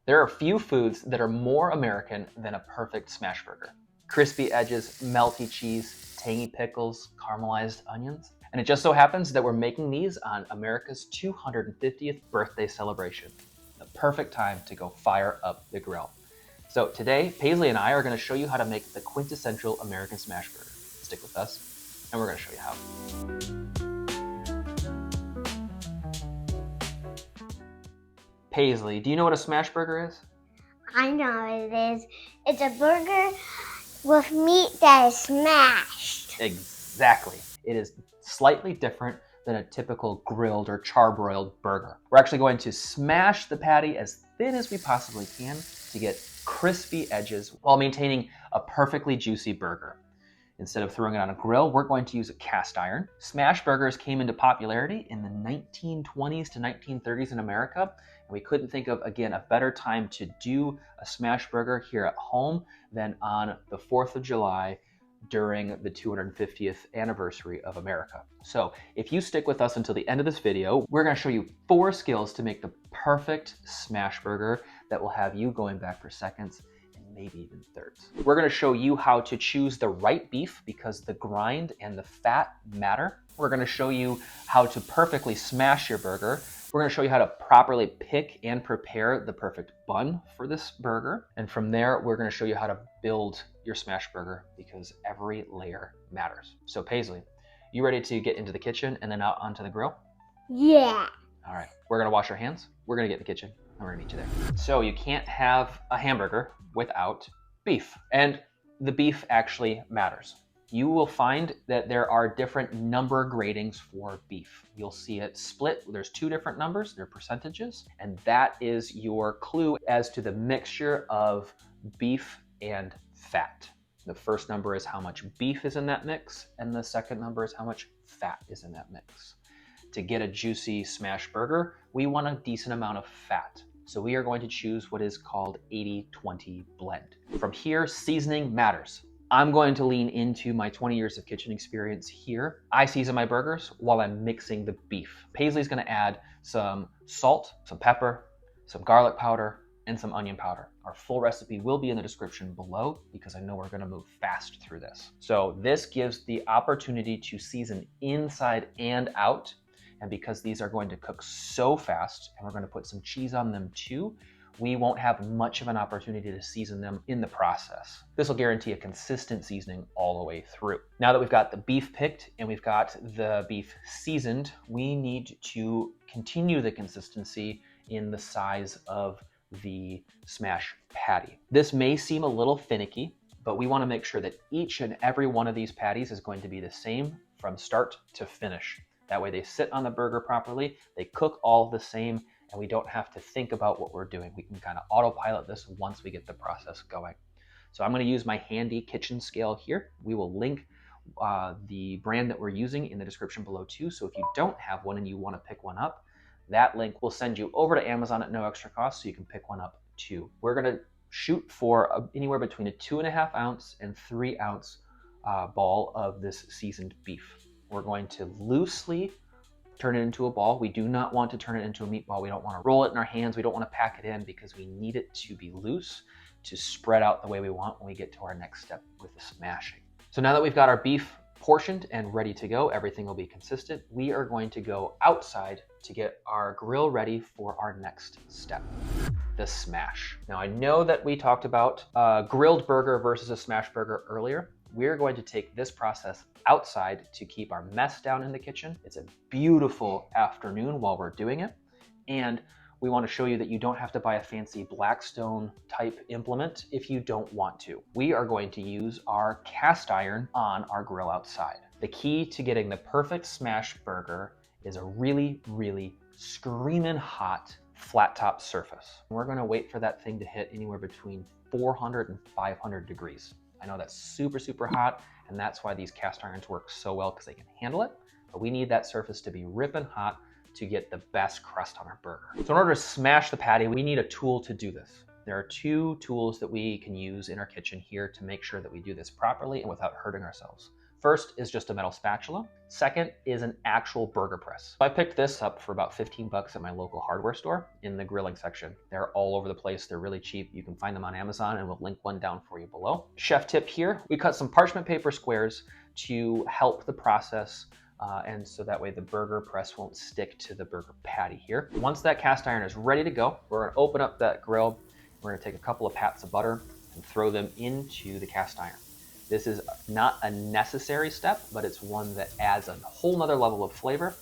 There are few foods that are more American than a perfect smash burger. Crispy edges, melty cheese, tangy pickles, caramelized onions. And it just so happens that we're making these on America's 250th birthday celebration. The perfect time to go fire up the grill. So today, Paisley and I are going to show you how to make the quintessential American smash burger. Stick with us, and we're going to show you how. Paisley, do you know what a smash burger is? I know what it is. It's a burger with meat that is smashed. Exactly. It is slightly different than a typical grilled or charbroiled burger. We're actually going to smash the patty as thin as we possibly can to get crispy edges while maintaining a perfectly juicy burger. Instead of throwing it on a grill, we're going to use a cast iron. Smash burgers came into popularity in the 1920s to 1930s in America, and we couldn't think of, again, a better time to do a smash burger here at home than on the 4th of July during the 250th anniversary of America. So if you stick with us until the end of this video, we're going to show you 4 skills to make the perfect smash burger that will have you going back for seconds, maybe even thirds. We're going to show you how to choose the right beef because the grind and the fat matter. We're going to show you how to perfectly smash your burger. We're going to show you how to properly pick and prepare the perfect bun for this burger. And from there, we're going to show you how to build your smash burger because every layer matters. So Paisley, you ready to get into the kitchen and then out onto the grill? Yeah. All right, we're going to wash our hands. We're going to get in the kitchen. And we're gonna meet you there. So you can't have a hamburger without beef. And the beef actually matters. You will find that there are different number gradings for beef. You'll see it split. There's 2 different numbers, they're percentages, and that is your clue as to the mixture of beef and fat. The first number is how much beef is in that mix, and the second number is how much fat is in that mix. To get a juicy smash burger, we want a decent amount of fat. So we are going to choose what is called 80-20 blend. From here, seasoning matters. I'm going to lean into my 20 years of kitchen experience here. I season my burgers while I'm mixing the beef. Paisley's gonna add some salt, some pepper, some garlic powder, and some onion powder. Our full recipe will be in the description below because I know we're gonna move fast through this. So this gives the opportunity to season inside and out. And because these are going to cook so fast, and we're going to put some cheese on them too, we won't have much of an opportunity to season them in the process. This will guarantee a consistent seasoning all the way through. Now that we've got the beef picked and we've got the beef seasoned, we need to continue the consistency in the size of the smash patty. This may seem a little finicky, but we want to make sure that each and every one of these patties is going to be the same from start to finish. That way they sit on the burger properly, they cook all the same, and we don't have to think about what we're doing. We can kind of autopilot this once we get the process going. So I'm going to use my handy kitchen scale here. We will link the brand that we're using in the description below too. So if you don't have one and you want to pick one up, that link will send you over to Amazon at no extra cost so you can pick one up too. We're going to shoot for anywhere between a 2.5 ounce and 3 ounce ball of this seasoned beef. We're going to loosely turn it into a ball. We do not want to turn it into a meatball. We don't want to roll it in our hands. We don't want to pack it in because we need it to be loose to spread out the way we want when we get to our next step with the smashing. So now that we've got our beef portioned and ready to go, everything will be consistent. We are going to go outside to get our grill ready for our next step, the smash. Now I know that we talked about a grilled burger versus a smash burger earlier. We're going to take this process outside to keep our mess down in the kitchen. It's a beautiful afternoon while we're doing it. And we want to show you that you don't have to buy a fancy Blackstone type implement if you don't want to. We are going to use our cast iron on our grill outside. The key to getting the perfect smash burger is a really, really screaming hot flat top surface. We're going to wait for that thing to hit anywhere between 400 and 500 degrees. I know that's super, super hot, and that's why these cast irons work so well because they can handle it, but we need that surface to be ripping hot to get the best crust on our burger. So in order to smash the patty, we need a tool to do this. There are 2 tools that we can use in our kitchen here to make sure that we do this properly and without hurting ourselves. First is just a metal spatula. Second is an actual burger press. I picked this up for about 15 bucks at my local hardware store in the grilling section. They're all over the place. They're really cheap. You can find them on Amazon, and we'll link one down for you below. Chef tip here, we cut some parchment paper squares to help the process and so that way the burger press won't stick to the burger patty here. Once that cast iron is ready to go, we're gonna open up that grill. We're gonna take a couple of pats of butter and throw them into the cast iron. This is not a necessary step, but it's one that adds a whole nother level of flavor.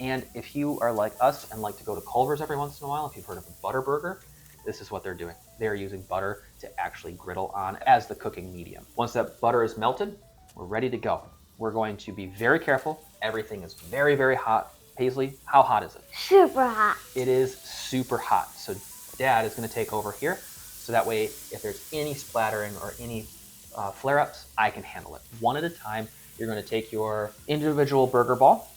And if you are like us and like to go to Culver's every once in a while, if you've heard of a butter burger, this is what they're doing. They're using butter to actually griddle on as the cooking medium. Once that butter is melted, we're ready to go. We're going to be very careful. Everything is very, very hot. Paisley, how hot is it? Super hot. It is super hot. So Dad is gonna take over here. So that way, if there's any splattering or any flare-ups, I can handle it. One at a time, you're gonna take your individual burger ball,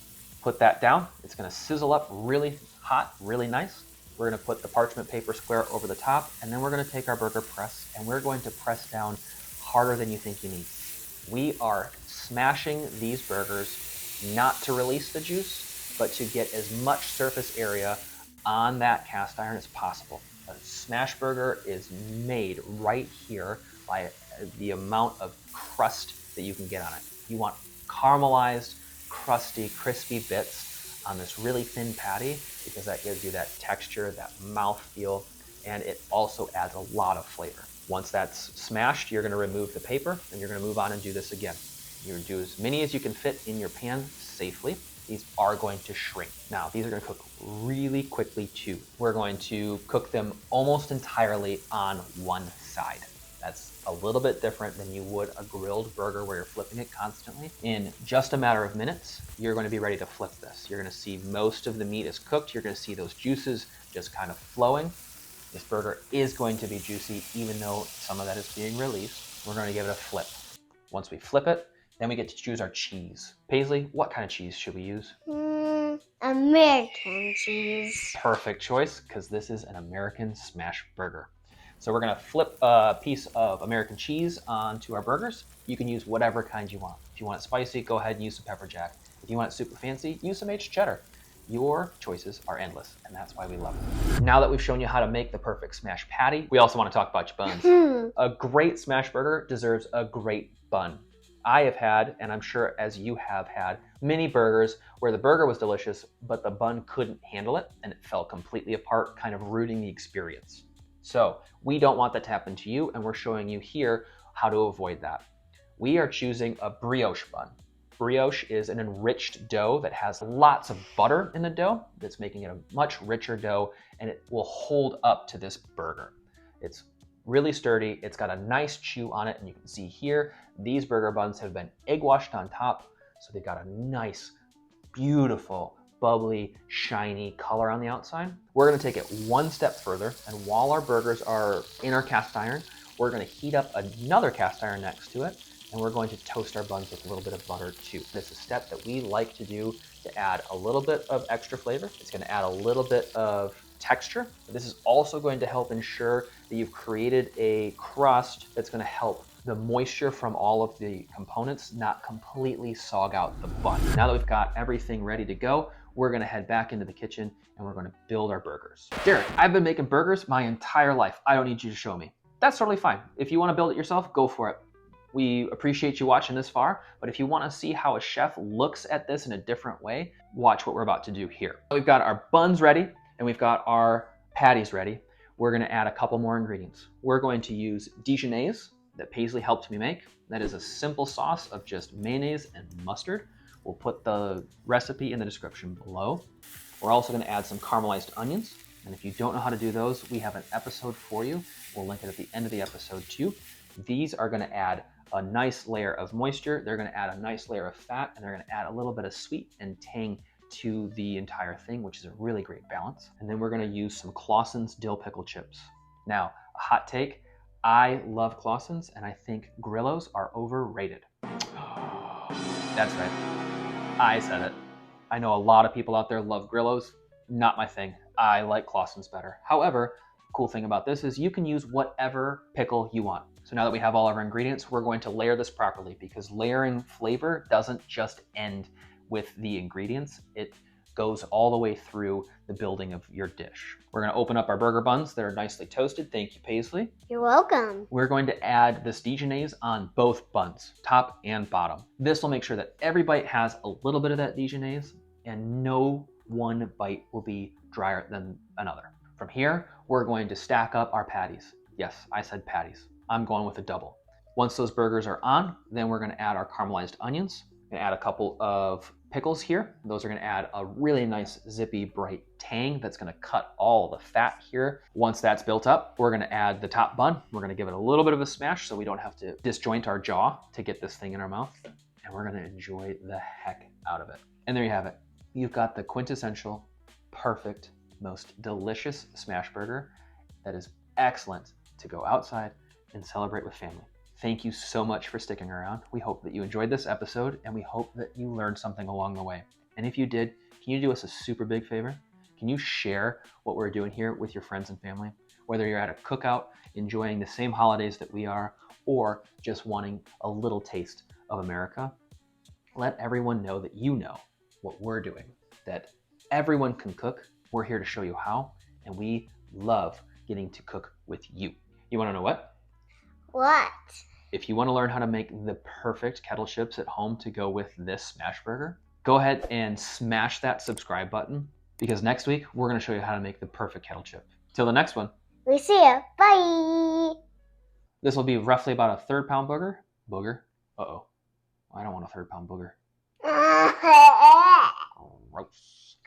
put that down. It's gonna sizzle up really hot, really nice. We're gonna put the parchment paper square over the top, and then we're gonna take our burger press, and we're going to press down harder than you think you need. We are smashing these burgers not to release the juice, but to get as much surface area on that cast iron as possible. A smash burger is made right here by the amount of crust that you can get on it. You want caramelized, crusty, crispy bits on this really thin patty because that gives you that texture, that mouth feel, and it also adds a lot of flavor. Once that's smashed, you're gonna remove the paper and you're gonna move on and do this again. You're gonna do as many as you can fit in your pan safely. These are going to shrink. Now, these are gonna cook really quickly too. We're going to cook them almost entirely on one side. That's a little bit different than you would a grilled burger where you're flipping it constantly. In just a matter of minutes, you're going to be ready to flip this. You're going to see most of the meat is cooked. You're going to see those juices just kind of flowing. This burger is going to be juicy, even though some of that is being released. We're going to give it a flip. Once we flip it, then we get to choose our cheese. Paisley, what kind of cheese should we use? American cheese. Perfect choice, because this is an American smash burger. So we're gonna flip a piece of American cheese onto our burgers. You can use whatever kind you want. If you want it spicy, go ahead and use some pepper jack. If you want it super fancy, use some aged cheddar. Your choices are endless, and that's why we love it. Now that we've shown you how to make the perfect smash patty, we also want to talk about your buns. A great smash burger deserves a great bun. I have had, and I'm sure as you have had, many burgers where the burger was delicious, but the bun couldn't handle it, and it fell completely apart, kind of ruining the experience. So we don't want that to happen to you, and we're showing you here how to avoid that. We are choosing a brioche bun. Brioche is an enriched dough that has lots of butter in the dough that's making it a much richer dough, and it will hold up to this burger. It's really sturdy. It's got a nice chew on it, and you can see here, these burger buns have been egg washed on top, so they've got a nice, beautiful, bubbly, shiny color on the outside. We're gonna take it one step further, and while our burgers are in our cast iron, we're gonna heat up another cast iron next to it, and we're going to toast our buns with a little bit of butter too. This is a step that we like to do to add a little bit of extra flavor. It's gonna add a little bit of texture. This is also going to help ensure that you've created a crust that's gonna help the moisture from all of the components not completely sog out the bun. Now that we've got everything ready to go, we're gonna head back into the kitchen and we're gonna build our burgers. Derek, I've been making burgers my entire life. I don't need you to show me. That's totally fine. If you wanna build it yourself, go for it. We appreciate you watching this far, but if you wanna see how a chef looks at this in a different way, watch what we're about to do here. We've got our buns ready and we've got our patties ready. We're gonna add a couple more ingredients. We're going to use dijonnaise that Paisley helped me make. That is a simple sauce of just mayonnaise and mustard. We'll put the recipe in the description below. We're also gonna add some caramelized onions. And if you don't know how to do those, we have an episode for you. We'll link it at the end of the episode too. These are gonna add a nice layer of moisture. They're gonna add a nice layer of fat, and they're gonna add a little bit of sweet and tang to the entire thing, which is a really great balance. And then we're gonna use some Claussen's dill pickle chips. Now, a hot take, I love Claussen's, and I think Grillos are overrated. That's right, I said it. I know a lot of people out there love Grillos, not my thing. I like Claussen's better. However, cool thing about this is you can use whatever pickle you want. So now that we have all of our ingredients, we're going to layer this properly, because layering flavor doesn't just end with the ingredients. It goes all the way through the building of your dish. We're going to open up our burger buns that are nicely toasted. Thank you, Paisley. You're welcome. We're going to add this dijonnaise on both buns, top and bottom. This will make sure that every bite has a little bit of that dijonnaise, and no one bite will be drier than another. From here, we're going to stack up our patties. Yes, I said patties. I'm going with a double. Once those burgers are on, then we're going to add our caramelized onions. We're going to add a couple of pickles here. Those are going to add a really nice zippy bright tang that's going to cut all the fat here. Once that's built up, we're going to add the top bun. We're going to give it a little bit of a smash so we don't have to disjoint our jaw to get this thing in our mouth. And we're going to enjoy the heck out of it. And there you have it. You've got the quintessential, perfect, most delicious smash burger that is excellent to go outside and celebrate with family. Thank you so much for sticking around. We hope that you enjoyed this episode, and we hope that you learned something along the way. And if you did, can you do us a super big favor? Can you share what we're doing here with your friends and family? Whether you're at a cookout, enjoying the same holidays that we are, or just wanting a little taste of America, let everyone know that you know what we're doing, that everyone can cook. We're here to show you how, and we love getting to cook with you. You want to know what? What? If you want to learn how to make the perfect kettle chips at home to go with this smash burger, go ahead and smash that subscribe button, because next week we're going to show you how to make the perfect kettle chip. Till the next one. We see you. Bye. This will be roughly about a 1/3 pound booger. Uh-oh. I don't want a 1/3 pound booger. Gross.